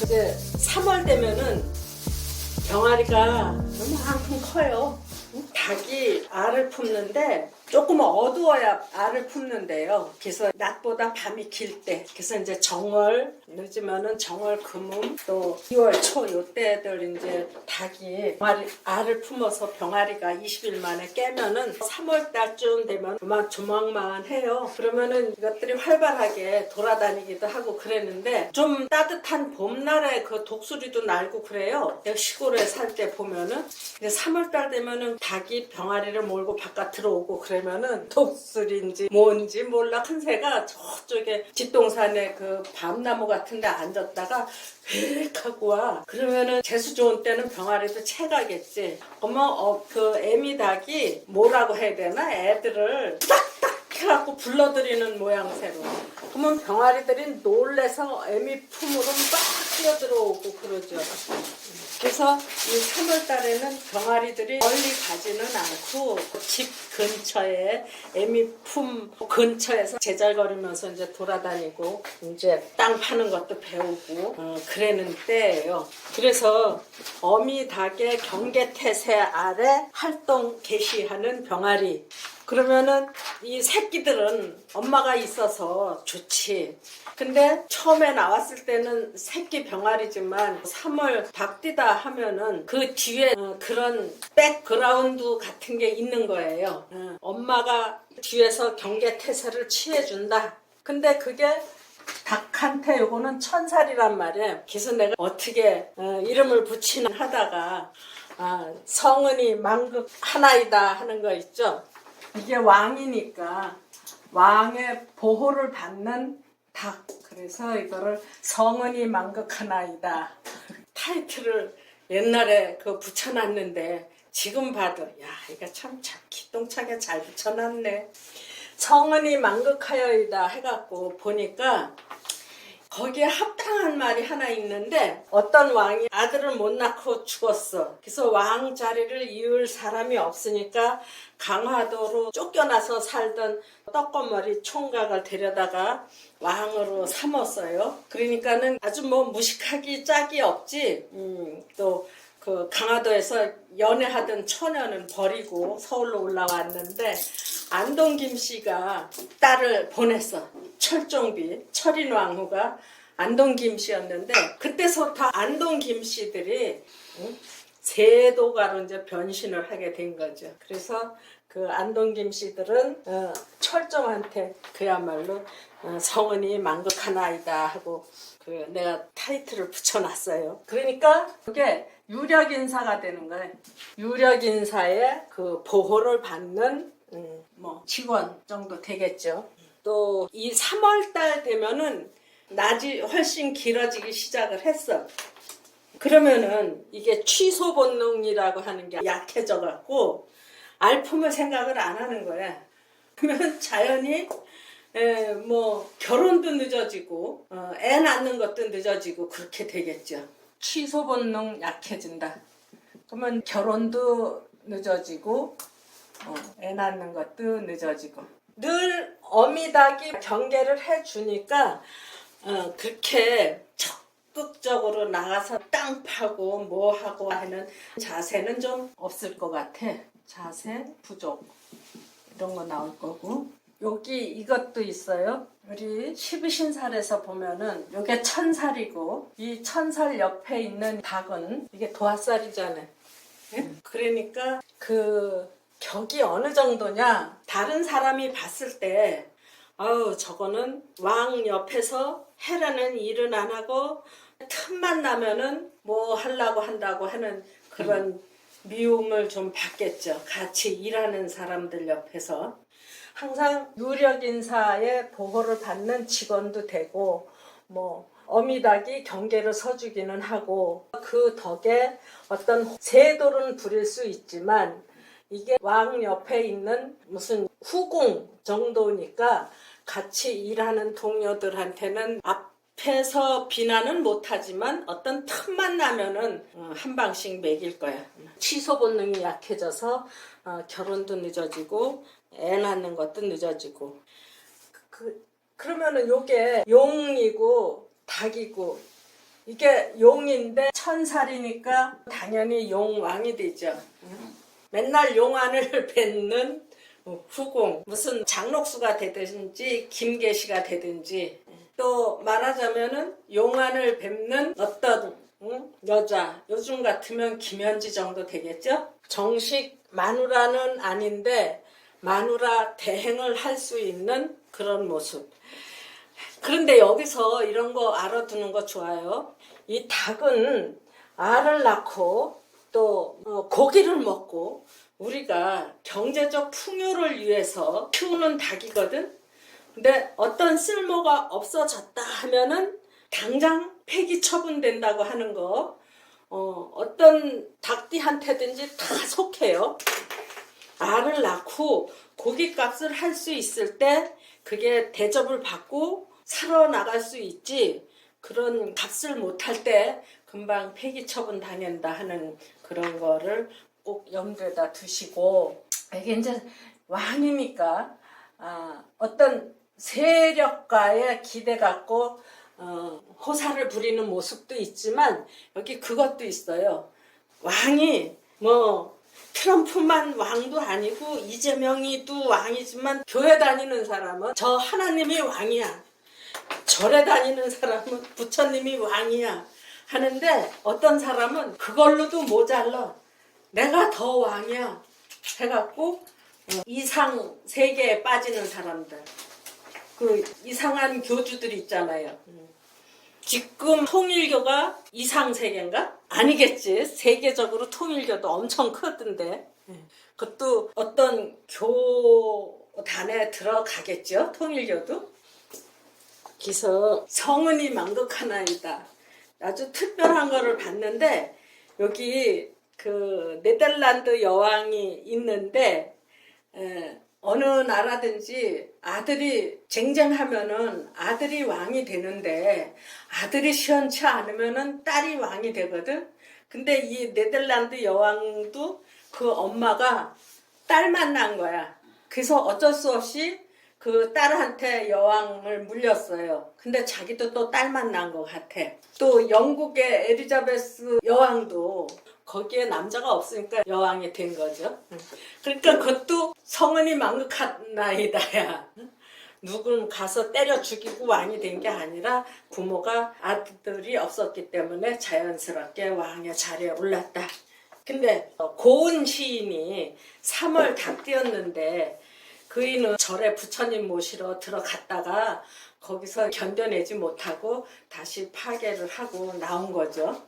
이제 3월 되면은 병아리가 너무 한큼 커요. 닭이 알을 품는데 조금 어두워야 알을 품는데요. 그래서 낮보다 밤이 길 때, 그래서 이제 정월 늦으면은 정월 금음 또 2월 초 요때들 이제 닭이 알을 품어서 병아리가 20일 만에 깨면은 3월 달쯤 되면 그만 조망만해요. 그러면은 이것들이 활발하게 돌아다니기도 하고 그랬는데 좀 따뜻한 봄날에 그 독수리도 날고 그래요. 시골에 살 때 보면은 3월 달 되면은 닭이 병아리를 몰고 바깥으로 오고 그러면은 독수리인지 뭔지 몰라 큰 새가 저쪽에 뒷동산에 그 밤나무 같은 데 앉았다가 휙 하고 와. 그러면은 재수 좋은 때는 병아리도 채가겠지. 그 애미 닭이 뭐라고 해야 되나? 애들을 딱 해갖고 불러들이는 모양새로. 그러면 병아리들이 놀래서 애미 품으로 막 뛰어들어오고 그러죠. 그래서 이 3월 달에는 병아리들이 멀리 가지는 않고 집 근처에 애미품 근처에서 제잘거리면서 이제 돌아다니고 이제 땅 파는 것도 배우고 그러는 때예요. 그래서 어미 닭의 경계태세 아래 활동 개시하는 병아리. 그러면은 이 새끼들은 엄마가 있어서 좋지. 근데 처음에 나왔을 때는 새끼 병아리지만 3월 닭띠다 하면은 그 뒤에 그런 백그라운드 같은 게 있는 거예요. 엄마가 뒤에서 경계태세를 취해준다. 근데 그게 닭한테 요거는 천살이란 말이에요. 그래서 내가 어떻게 이름을 붙이나 하다가 성은이 만극 하나이다 하는 거 있죠. 이게 왕이니까 왕의 보호를 받는 닭. 그래서 이거를 성은이 만극하나이다. 타이틀을 옛날에 붙여놨는데 지금 봐도 야 이거 참 기똥차게 잘 붙여놨네. 성은이 만극하여이다 해갖고 보니까 거기에 합당한 말이 하나 있는데 어떤 왕이 아들을 못 낳고 죽었어. 그래서 왕 자리를 이을 사람이 없으니까 강화도로 쫓겨나서 살던 떡거머리 총각을 데려다가 왕으로 삼았어요. 그러니까는 아주 무식하기 짝이 없지. 또 그 강화도에서 연애하던 처녀는 버리고 서울로 올라왔는데 안동 김씨가 딸을 보냈어. 철종비 철인왕후가 안동 김씨였는데 그때서부터 안동 김씨들이 세도가로 이제 변신을 하게 된 거죠. 그래서 그 안동 김씨들은 철종한테 그야말로 성은이 만극하나이다 하고 내가 타이틀을 붙여놨어요. 그러니까 그게 유력인사가 되는 거예요. 유력인사의 그 보호를 받는 직원 정도 되겠죠. 또 이 3월달 되면은 낮이 훨씬 길어지기 시작을 했어. 그러면은 이게 취소 본능이라고 하는 게 약해져 갖고 알 품을 생각을 안 하는 거야. 그러면 자연히 결혼도 늦어지고 애 낳는 것도 늦어지고 그렇게 되겠죠. 취소 본능 약해진다. 그러면 결혼도 늦어지고 애 낳는 것도 늦어지고 늘 어미닭이 경계를 해주니까 그렇게 적극적으로 나가서 땅 파고 뭐 하고 하는 자세는 좀 없을 것 같아. 자세 부족 이런 거 나올 거고 여기 이것도 있어요. 우리 12신살에서 보면은 이게 천살이고 이 천살 옆에 있는 닭은 이게 도화살이잖아요. 그러니까 그 격이 어느 정도냐 다른 사람이 봤을 때 아우 저거는 왕 옆에서 해라는 일은 안 하고 틈만 나면은 뭐 하려고 한다고 하는 그런 미움을 좀 받겠죠. 같이 일하는 사람들 옆에서 항상 유력인사의 보호를 받는 직원도 되고 어미닭이 경계를 서주기는 하고 그 덕에 어떤 세도는 부릴 수 있지만 이게 왕 옆에 있는 무슨 후궁 정도니까 같이 일하는 동료들한테는 앞에서 비난은 못하지만 어떤 틈만 나면은 한 방씩 먹일 거야. 취소 본능이 약해져서 결혼도 늦어지고 애 낳는 것도 늦어지고 그러면은 요게 용이고 닭이고 이게 용인데 1000살이니까 당연히 용왕이 되죠. 맨날 용안을 뱉는 후궁, 무슨 장록수가 되든지 김계시가 되든지, 또 말하자면은 용안을 뵙는 어떤 여자, 요즘 같으면 김현지 정도 되겠죠? 정식 마누라는 아닌데 마누라 대행을 할 수 있는 그런 모습. 그런데 여기서 이런 거 알아두는 거 좋아요. 이 닭은 알을 낳고 또 고기를 먹고 우리가 경제적 풍요를 위해서 키우는 닭이거든. 근데 어떤 쓸모가 없어졌다 하면은 당장 폐기 처분된다고 하는 거, 어떤 닭띠한테든지 다 속해요. 알을 낳고 고깃값을 할 수 있을 때 그게 대접을 받고 살아나갈 수 있지, 그런 값을 못할 때 금방 폐기 처분 당한다 하는 그런 거를 꼭 염두에다 두시고, 이게 이제 왕이니까 어떤 세력과의 기대 갖고 호사를 부리는 모습도 있지만 여기 그것도 있어요. 왕이 뭐 트럼프만 왕도 아니고 이재명이도 왕이지만 교회 다니는 사람은 저 하나님이 왕이야, 절에 다니는 사람은 부처님이 왕이야 하는데, 어떤 사람은 그걸로도 모자라 내가 더 왕이야 해갖고 이상 세계에 빠지는 사람들, 그 이상한 교주들 있잖아요. 지금 통일교가 이상 세계인가? 아니겠지. 세계적으로 통일교도 엄청 크던데. 그것도 어떤 교단에 들어가겠죠. 통일교도. 그래서 성은이 망극하나이다. 아주 특별한 거를 봤는데, 여기 그 네덜란드 여왕이 있는데, 어느 나라든지 아들이 쟁쟁하면은 아들이 왕이 되는데 아들이 시원치 않으면은 딸이 왕이 되거든. 근데 이 네덜란드 여왕도 그 엄마가 딸만 낳은 거야. 그래서 어쩔 수 없이 그 딸한테 여왕을 물렸어요. 근데 자기도 또 딸만 낳은 것 같아. 또 영국의 에리자베스 여왕도 거기에 남자가 없으니까 여왕이 된 거죠. 그러니까 그것도 성은이 망극하나이다야. 누군 가서 때려 죽이고 왕이 된 게 아니라 부모가 아들이 없었기 때문에 자연스럽게 왕의 자리에 올랐다. 근데 고은 시인이 3월 닭띠였는데 그이는 절에 부처님 모시러 들어갔다가 거기서 견뎌내지 못하고 다시 파괴를 하고 나온 거죠.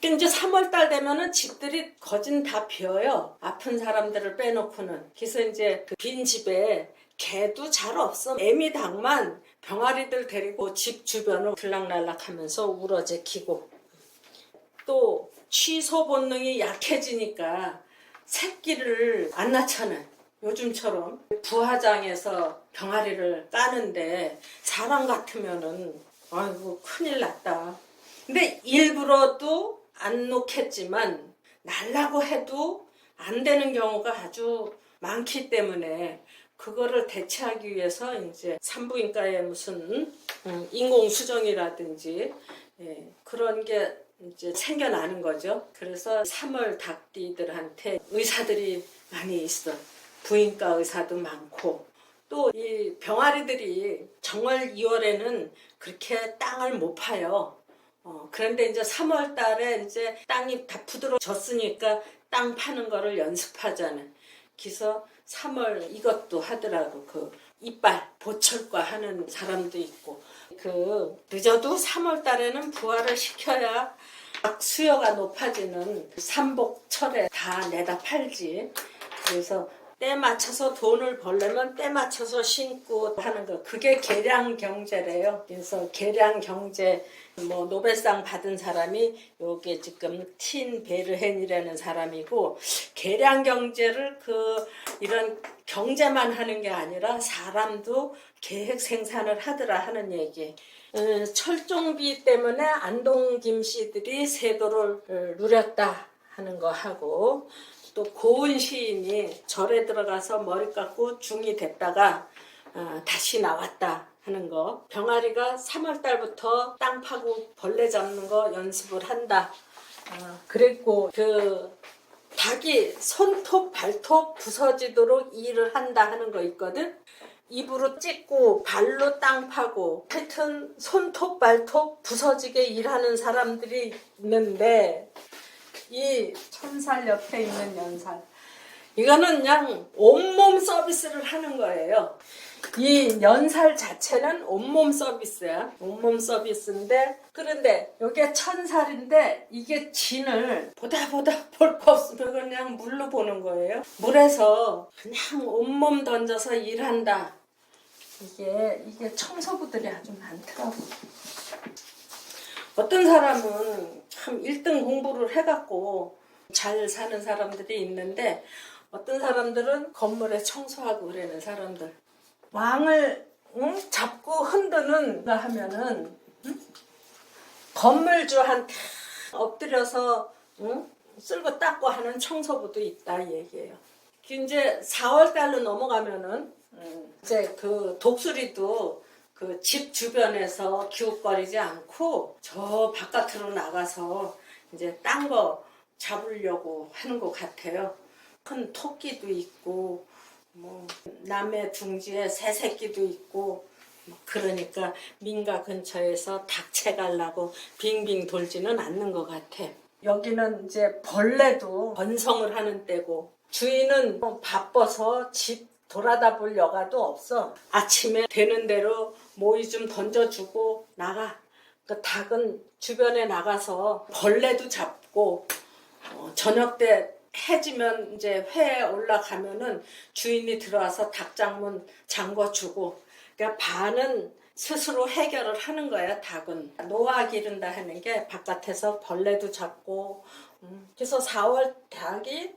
근데 이제 3월달 되면은 집들이 거진 다 비어요. 아픈 사람들을 빼놓고는. 그래서 이제 그 빈 집에 개도 잘 없어. 애미 닭만 병아리들 데리고 집 주변을 들락날락 하면서 우러제키고, 또 취소 본능이 약해지니까 새끼를 안 낳잖아요. 요즘처럼 부화장에서 병아리를 까는데 사람 같으면은 아이고 큰일 났다. 근데 일부러도 안 놓겠지만 날라고 해도 안 되는 경우가 아주 많기 때문에 그거를 대체하기 위해서 이제 산부인과에 무슨 인공수정이라든지 그런 게 이제 생겨나는 거죠. 그래서 3월 닭띠들한테 의사들이 많이 있어. 부인과 의사도 많고, 또 이 병아리들이 정월 2월에는 그렇게 땅을 못 파요. 그런데 이제 3월 달에 이제 땅이 다 부드러워졌으니까 땅 파는 거를 연습하잖아요. 그래서 3월 이것도 하더라고. 그 이빨 보철과 하는 사람도 있고, 그 늦어도 3월 달에는 부화를 시켜야 수요가 높아지는 삼복철에 다 내다 팔지. 그래서 때 맞춰서 돈을 벌려면 때 맞춰서 신고 하는 거, 그게 계량 경제래요. 그래서 계량 경제, 뭐 노벨상 받은 사람이 요게 지금 틴 베르헨이라는 사람이고, 계량 경제를 이런 경제만 하는 게 아니라 사람도 계획 생산을 하더라 하는 얘기. 철종비 때문에 안동 김씨들이 세도를 누렸다 하는 거 하고, 또 고은 시인이 절에 들어가서 머리 깎고 중이 됐다가 다시 나왔다 하는 거. 병아리가 3월 달부터 땅 파고 벌레 잡는 거 연습을 한다. 그리고 그 닭이 손톱 발톱 부서지도록 일을 한다 하는 거 있거든. 입으로 찢고 발로 땅 파고 하여튼 손톱 발톱 부서지게 일하는 사람들이 있는데, 이 천살 옆에 있는 연살, 이거는 그냥 온몸 서비스를 하는 거예요. 이 연살 자체는 온몸 서비스야. 온몸 서비스인데, 그런데 이게 천살인데 이게 진을 보다 볼 거 없으면 그냥 물로 보는 거예요. 물에서 그냥 온몸 던져서 일한다. 이게 청소부들이 아주 많더라고. 어떤 사람은 참 1등 공부를 해갖고 잘 사는 사람들이 있는데, 어떤 사람들은 건물에 청소하고 그러는 사람들. 왕을 잡고 흔드는 거 하면은 건물주한테 엎드려서 쓸고 닦고 하는 청소부도 있다 얘기예요. 이제 4월 달로 넘어가면은 이제 그 독수리도 그 집 주변에서 기웃거리지 않고 저 바깥으로 나가서 이제 딴 거 잡으려고 하는 것 같아요. 큰 토끼도 있고 뭐 남의 둥지에 새 새끼도 있고, 그러니까 민가 근처에서 닭채 가려고 빙빙 돌지는 않는 것 같아. 여기는 이제 벌레도 번성을 하는 때고, 주인은 바빠서 집 돌아다 볼 여가도 없어. 아침에 되는 대로 모이 좀 던져주고 나가. 그 닭은 주변에 나가서 벌레도 잡고, 저녁 때 해지면 이제 회에 올라가면은 주인이 들어와서 닭장문 잠궈주고, 그러니까 반은 스스로 해결을 하는 거야. 닭은 노아 기른다 하는 게 바깥에서 벌레도 잡고, 그래서 4월 닭이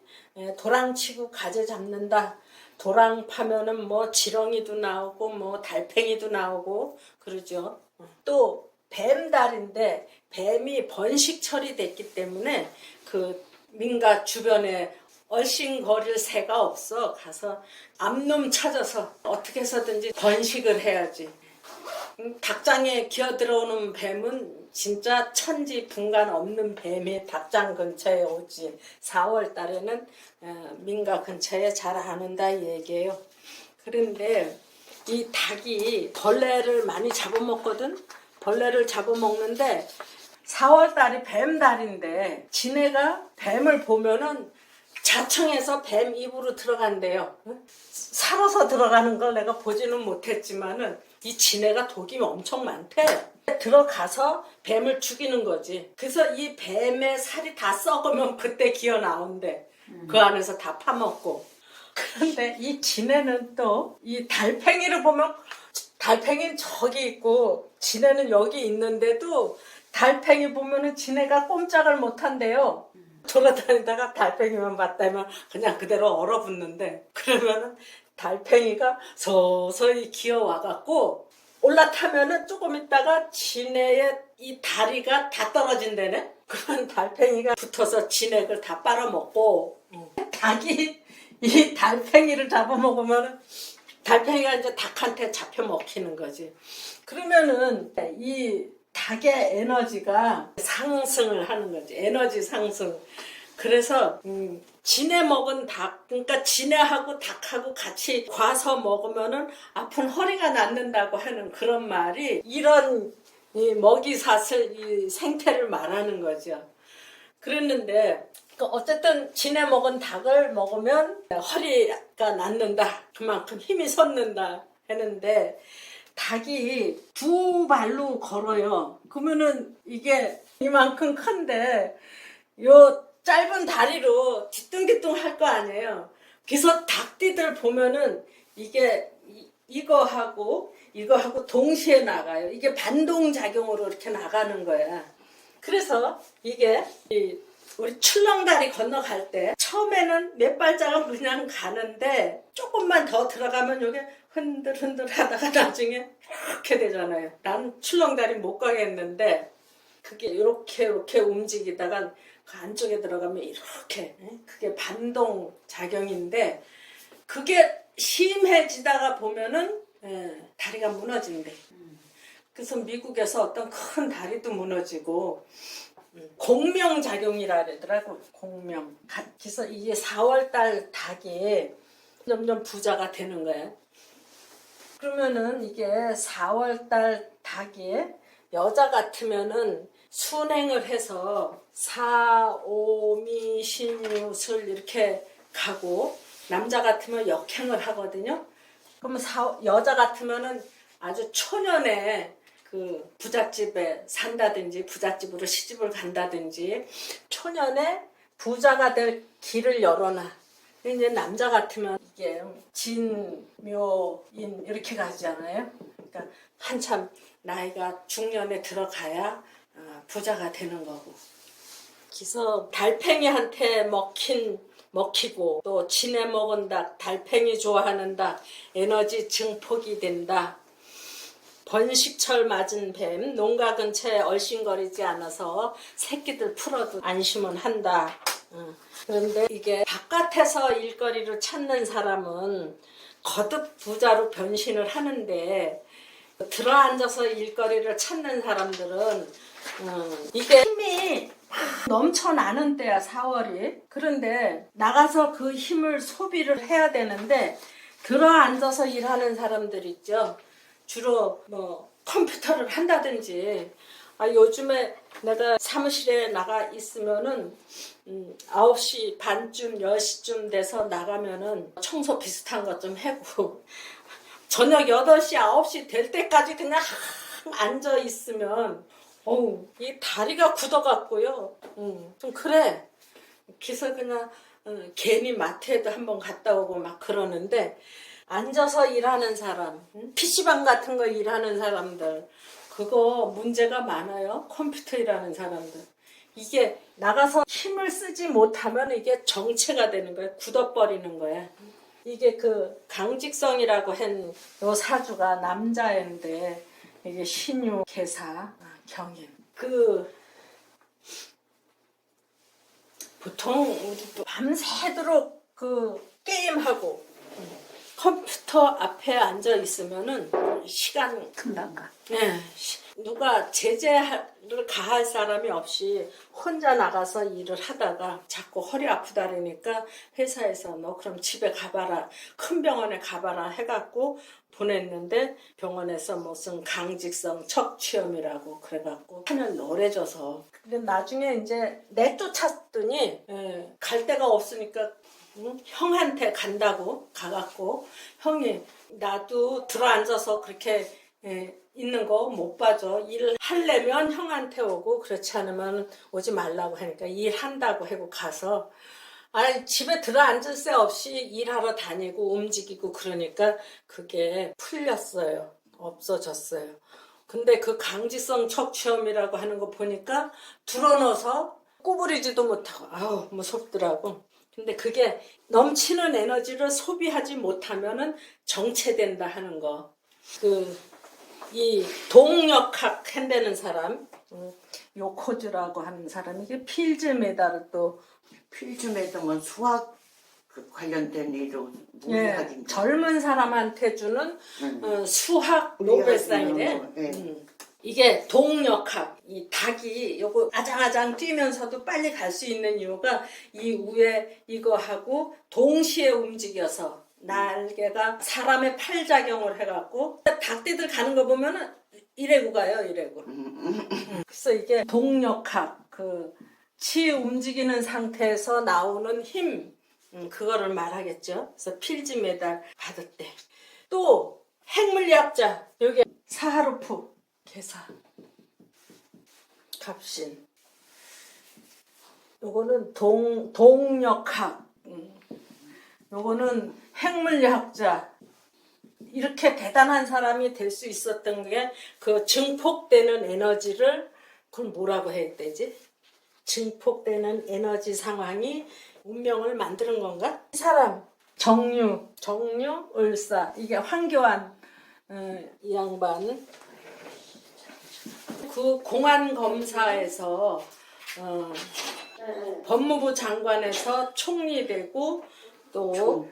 도랑치고 가재 잡는다. 도랑 파면은 뭐 지렁이도 나오고 뭐 달팽이도 나오고 그러죠. 또 뱀달인데, 뱀이 번식 처리됐기 때문에 그 민가 주변에 얼씬거릴 새가 없어. 가서 암놈 찾아서 어떻게 해서든지 번식을 해야지. 닭장에 기어들어오는 뱀은 진짜 천지분간 없는 뱀이 닭장 근처에 오지. 4월 달에는 민가 근처에 잘 안 온다 얘기예요. 그런데 이 닭이 벌레를 많이 잡아먹거든. 벌레를 잡아먹는데 4월 달이 뱀 달인데, 지네가 뱀을 보면은 자청해서 뱀 입으로 들어간대요. 살아서 들어가는 걸 내가 보지는 못했지만은 이 지네가 독이 엄청 많대. 들어가서 뱀을 죽이는 거지. 그래서 이 뱀의 살이 다 썩으면 그때 기어 나온대. 그 안에서 다 파먹고. 그런데 이 지네는 또 이 달팽이를 보면, 달팽이는 저기 있고 지네는 여기 있는데도 달팽이 보면은 지네가 꼼짝을 못한대요. 돌아다니다가 달팽이만 봤다면 그냥 그대로 얼어붙는데, 그러면은 달팽이가 서서히 기어와갖고 올라타면은 조금 있다가 지네의 이 다리가 다 떨어진대네. 그러면 달팽이가 붙어서 지네를 다 빨아먹고, 닭이 이 달팽이를 잡아먹으면은 달팽이가 이제 닭한테 잡혀 먹히는 거지. 그러면은 이 닭의 에너지가 상승을 하는 거지. 에너지 상승. 그래서 지네 먹은 닭, 그러니까 지네하고 닭하고 같이 과서 먹으면은 아픈 허리가 낫는다고 하는 그런 말이, 이런 이 먹이사슬, 이 생태를 말하는 거죠. 그랬는데 어쨌든 지네 먹은 닭을 먹으면 허리가 낫는다, 그만큼 힘이 솟는다 했는데, 닭이 2발로 걸어요. 그러면은 이게 이만큼 큰데 요 짧은 다리로 뒤뚱뒤뚱 할 거 아니에요. 그래서 닭띠들 보면은 이게 이거하고 동시에 나가요. 이게 반동작용으로 이렇게 나가는 거야. 그래서 이게 우리 출렁다리 건너갈 때 처음에는 몇 발자국 그냥 가는데, 조금만 더 들어가면 이게 흔들흔들 하다가 나중에 이렇게 되잖아요. 난 출렁다리 못 가겠는데, 그게 이렇게 움직이다가 그 안쪽에 들어가면 이렇게, 그게 반동작용인데, 그게 심해지다가 보면은 다리가 무너진대. 그래서 미국에서 어떤 큰 다리도 무너지고 공명작용이라 그러더라고. 공명. 그래서 이게 4월달 닭이 점점 부자가 되는 거야. 그러면은 이게 4월달 닭이 여자 같으면은 순행을 해서 사오미 신유술 이렇게 가고 남자 같으면 역행을 하거든요. 그러면 여자 같으면은 아주 초년에 그 부잣집에 산다든지 부잣집으로 시집을 간다든지 초년에 부자가 될 길을 열어놔. 이제 남자 같으면 이게 진묘인 이렇게 가잖아요. 그러니까 한참 나이가 중년에 들어가야 부자가 되는 거고. 그래서 달팽이한테 먹히고 또 진해 먹은 닭, 달팽이 좋아하는 닭, 에너지 증폭이 된다. 번식철 맞은 뱀, 농가 근처에 얼씬거리지 않아서 새끼들 풀어도 안심은 한다. 그런데 이게 바깥에서 일거리를 찾는 사람은 거듭 부자로 변신을 하는데 들어앉아서 일거리를 찾는 사람들은 이게 힘이 넘쳐나는 때야 4월이. 그런데 나가서 그 힘을 소비를 해야 되는데 들어앉아서 일하는 사람들 있죠. 주로 뭐 컴퓨터를 한다든지 요즘에 내가 사무실에 나가 있으면은 9시 반쯤 10시쯤 돼서 나가면은 청소 비슷한 것 좀 하고 저녁 8시 9시 될 때까지 그냥 앉아 있으면 이 다리가 굳어갖고요. 좀 그래. 그래서 그냥 괜히 마트에도 한번 갔다 오고 막 그러는데 앉아서 일하는 사람, PC방 같은 거 일하는 사람들 그거 문제가 많아요. 컴퓨터 일하는 사람들. 이게 나가서 힘을 쓰지 못하면 이게 정체가 되는 거야. 굳어버리는 거야. 이게 그 강직성이라고 한 요 사주가 남자인데 이게 신유, 계사, 경인. 보통 우리 밤새도록 게임하고 컴퓨터 앞에 앉아 있으면은 시간 금방 가. 네, 누가 제재를 가할 사람이 없이 혼자 나가서 일을 하다가 자꾸 허리 아프다 그러니까 회사에서 너 그럼 집에 가봐라, 큰 병원에 가봐라 해갖고 보냈는데 병원에서 무슨 강직성 척추염이라고 그래갖고 하면 노래져서 근데 나중에 이제 내쫓았더니 갈 데가 없으니까 형한테 간다고 가갖고 형이 나도 들어앉아서 그렇게 있는 거 못 봐줘. 일을 하려면 형한테 오고 그렇지 않으면 오지 말라고 하니까 일한다고 하고 가서 집에 들어앉을 새 없이 일하러 다니고 움직이고 그러니까 그게 풀렸어요. 없어졌어요. 근데 그 강직성 척추염이라고 하는 거 보니까 드러넣어서 구부리지도 못하고 무섭더라고. 근데 그게 넘치는 에너지를 소비하지 못하면은 정체된다 하는 거. 이 동력학 한다는 사람, 요코즈라고 하는 사람이 이게 필즈 메달을 또 필즈 매듭은 수학 관련된 일로 무리하긴. 젊은 사람한테 주는 수학 노벨상이래. 이게 동력학, 이 닭이 요거 아장아장 뛰면서도 빨리 갈 수 있는 이유가 이 위에 이거하고 동시에 움직여서 날개가 사람의 팔작용을 해갖고 닭띠들 가는 거 보면은 이래고 가요, 이래고. 그래서 이게 동력학, 치 움직이는 상태에서 나오는 힘, 그거를 말하겠죠. 그래서 필즈 메달 받았대. 또 핵물리학자, 여기 사하루프 계사, 갑신. 요거는 동력학. 요거는 핵물리학자. 이렇게 대단한 사람이 될 수 있었던 게 그 증폭되는 에너지를 그걸 뭐라고 해야 되지? 증폭되는 에너지 상황이 운명을 만드는 건가? 이 사람 정유, 을사. 이게 황교안 이 양반. 그 공안검사에서 법무부 장관에서 총리되고 또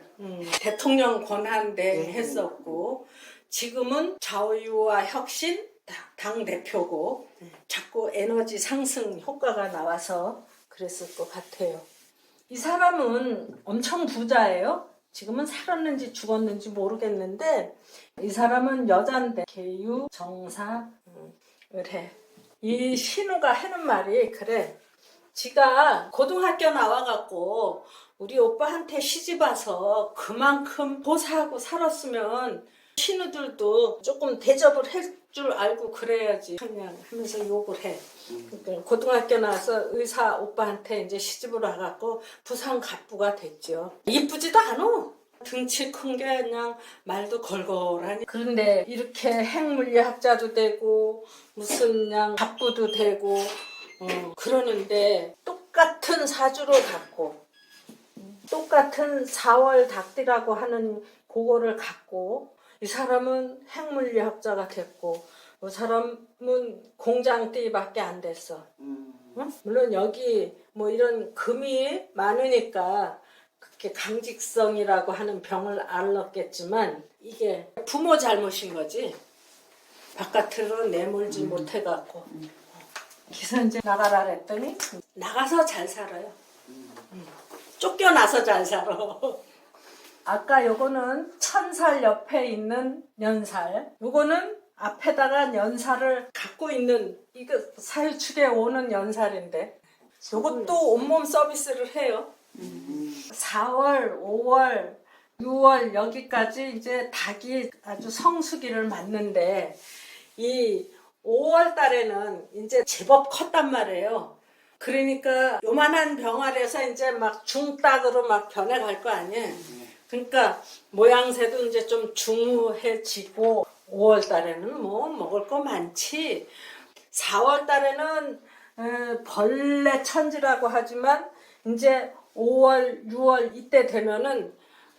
대통령 권한대 했었고 지금은 좌우유와 혁신 당대표고 자꾸 에너지 상승 효과가 나와서 그랬을 것 같아요. 이 사람은 엄청 부자예요. 지금은 살았는지 죽었는지 모르겠는데 이 사람은 여잔데 계유, 정사, 을해. 이 신우가 하는 말이 그래. 지가 고등학교 나와갖고 우리 오빠한테 시집와서 그만큼 보사하고 살았으면 신우들도 조금 대접을 할 줄 알고 그래야지 그냥 하면서 욕을 해. 그러니까 고등학교 나와서 의사 오빠한테 이제 시집을 와갖고 부산 갑부가 됐죠. 이쁘지도 않아. 등치 큰 게 그냥 말도 걸걸하니. 그런데 이렇게 핵물리학자도 되고 무슨 그냥 갑부도 되고 그러는데 똑같은 사주를 갖고 똑같은 4월 닭띠라고 하는 그거를 갖고 이 사람은 핵물리학자가 됐고 이 사람은 공장띠밖에 안 됐어. 응? 물론 여기 뭐 이런 금이 많으니까 그렇게 강직성이라고 하는 병을 앓았겠지만 이게 부모 잘못인 거지. 바깥으로 내몰지 못해갖고. 그래서 이제 나가라 그랬더니 나가서 잘 살아요. 쫓겨나서 잘 살아. 아까 요거는 천살 옆에 있는 연살, 요거는 앞에다가 연살을 갖고 있는 이거 사유축에 오는 연살인데 요것도 온몸 서비스를 해요. 4월, 5월, 6월 여기까지 이제 닭이 아주 성수기를 맞는데 이 5월 달에는 이제 제법 컸단 말이에요. 그러니까 요만한 병아리에서 이제 막 중닭으로 막 변해갈 거 아니에요. 그러니까 모양새도 이제 좀 중후해지고 5월 달에는 뭐 먹을 거 많지. 4월 달에는 벌레 천지라고 하지만 이제 5월, 6월 이때 되면은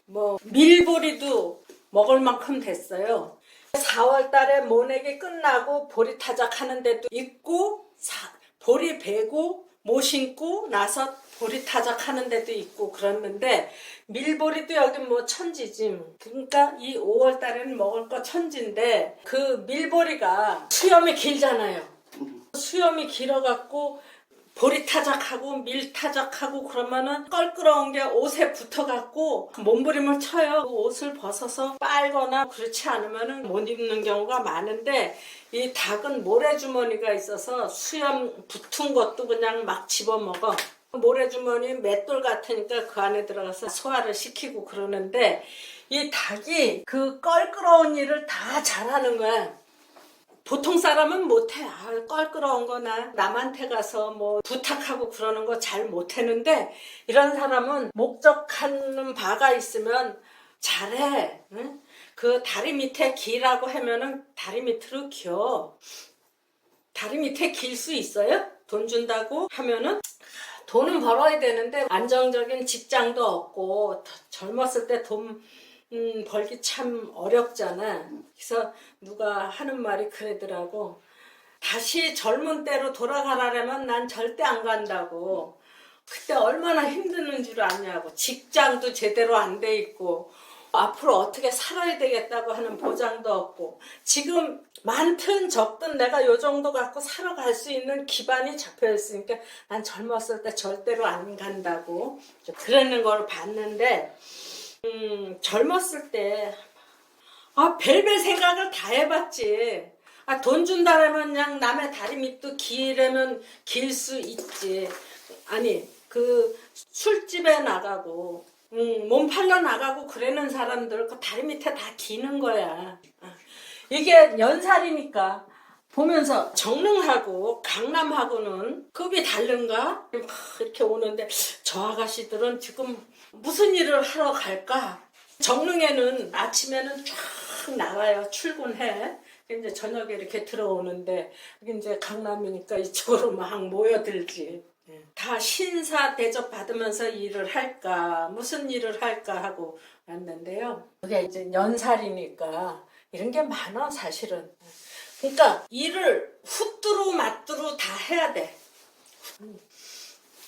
뭐 밀보리도 먹을 만큼 됐어요. 4월 달에 모내기 끝나고 보리타작 하는 데도 있고 보리 베고 모 신고 나서 보리타작 하는 데도 있고 그랬는데 밀보리도 여기 뭐 천지지. 그러니까 이 5월 달에는 먹을 거 천지인데 그 밀보리가 수염이 길잖아요. 수염이 길어갖고 보리타작하고 밀타작하고 그러면은 껄끄러운 게 옷에 붙어갖고 몸부림을 쳐요. 그 옷을 벗어서 빨거나 그렇지 않으면은 못 입는 경우가 많은데 이 닭은 모래주머니가 있어서 수염 붙은 것도 그냥 막 집어먹어. 모래주머니 맷돌 같으니까 그 안에 들어가서 소화를 시키고 그러는데 이 닭이 그 껄끄러운 일을 다 잘하는 거야. 보통 사람은 못해. 껄끄러운 거나 남한테 가서 뭐 부탁하고 그러는 거 잘 못하는데 이런 사람은 목적하는 바가 있으면 잘해. 응? 그 다리 밑에 기라고 하면은 다리 밑으로 기어. 다리 밑에 길 수 있어요? 돈 준다고 하면은 돈은 벌어야 되는데 안정적인 직장도 없고 젊었을 때 돈 벌기 참 어렵잖아. 그래서 누가 하는 말이 그러더라고. 다시 젊은 때로 돌아가라면 난 절대 안 간다고. 그때 얼마나 힘드는 줄 아냐고. 직장도 제대로 안 돼 있고 앞으로 어떻게 살아야 되겠다고 하는 보장도 없고 지금 많든 적든 내가 요 정도 갖고 살아갈 수 있는 기반이 잡혀 있으니까 난 젊었을 때 절대로 안 간다고 그러는 걸 봤는데 젊었을 때 별별 생각을 다 해봤지. 돈 준다라면 그냥 남의 다리 밑도 기려면 길 수 있지. 아니 그 술집에 나가고 몸 팔러 나가고 그러는 사람들 그 다리 밑에 다 기는 거야. 이게 연살이니까 보면서 정릉하고 강남하고는 급이 다른가? 이렇게 오는데 저 아가씨들은 지금 무슨 일을 하러 갈까? 정릉에는 아침에는 쫙 나가요. 출근해. 이제 저녁에 이렇게 들어오는데 이제 강남이니까 이쪽으로 막 모여들지. 다 신사 대접 받으면서 일을 할까 무슨 일을 할까 하고 왔는데요. 그게 이제 연살이니까 이런 게 많아 사실은. 그러니까 일을 후뚜루 맞뚜루 다 해야 돼.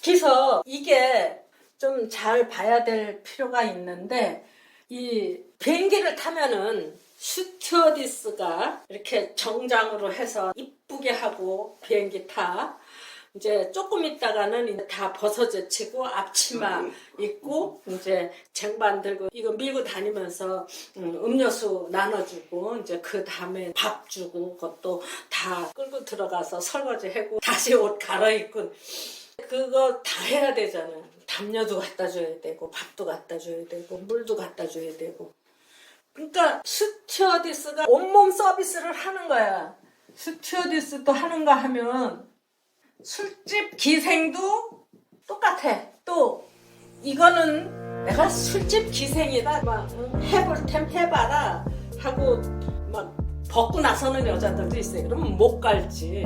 그래서 이게 좀 잘 봐야 될 필요가 있는데 이 비행기를 타면은 스튜어디스가 이렇게 정장으로 해서 이쁘게 하고 비행기 타. 이제 조금 있다가는 이제 다 벗어제치고 앞치마 입고 이제 쟁반 들고 이거 밀고 다니면서 음료수 나눠주고 이제 그 다음에 밥 주고 그것도 다 끌고 들어가서 설거지 하고 다시 옷 갈아입고 그거 다 해야 되잖아요. 담요도 갖다 줘야 되고 밥도 갖다 줘야 되고 물도 갖다 줘야 되고 그러니까 스튜어디스가 온몸 서비스를 하는 거야. 스튜어디스도 하는가 하면 술집 기생도 똑같아. 또 이거는 내가 술집 기생이다 막 해볼 템 해봐라 하고 막 벗고 나서는 여자들도 있어요. 그러면 못 갈지.